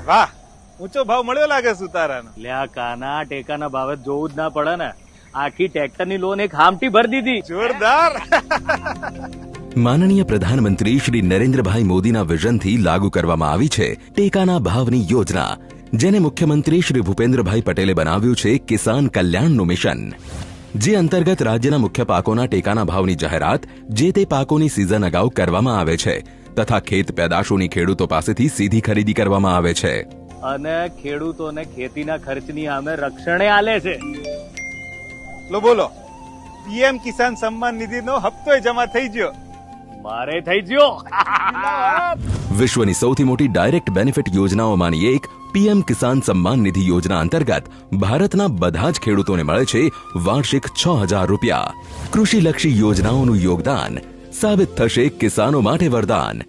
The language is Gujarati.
વાહ, ઊંચો ભાવ મળ્યો લાગે સુતારાનો. લ્યા કાના, ટેકાના ભાવે જોવું જ ના પડે ને. આખી ટ્રેક્ટરની લોન એક હામટી ભરી દીધી. જોરદાર. માનનીય પ્રધાનમંત્રી શ્રી નરેન્દ્રભાઈ મોદીના વિઝનથી લાગુ કરવામાં આવી છે ટેકાના ભાવની યોજના, જેને મુખ્યમંત્રી શ્રી ભૂપેન્દ્રભાઈ પટેલે બનાવ્યું છે કિસાન કલ્યાણનું મિશન, જે અંતર્ગત રાજ્યના મુખ્ય પાકોના ટેકાના ભાવની જાહેરાત જે તે પાકોની સિઝન અગાઉ કરવામાં આવે છે તથા ખેત પેદાશોની ખેડૂતો પાસેથી સીધી ખરીદી કરવામાં આવે છે અને ખેડૂતોને ખેતીના ખર્ચની સામે રક્ષણે આલે છે. લો બોલો, પીએમ કિસાન સન્માન નિધિનો હપ્તોય જમા થઈ ગયો. મારે થઈ ગયો. વિશ્વની સૌથી મોટી ડાયરેક્ટ બેનિફિટ યોજનાઓમાંની એક પીએમ કિસાન સન્માન નિધિ યોજના અંતર્ગત ભારતના બધા જ ખેડૂતોને મળે છે વાર્ષિક 6,000 રૂપિયા. કૃષિલક્ષી યોજનાઓનું યોગદાન સાબિત થશે કિસાનો માટે વરદાન.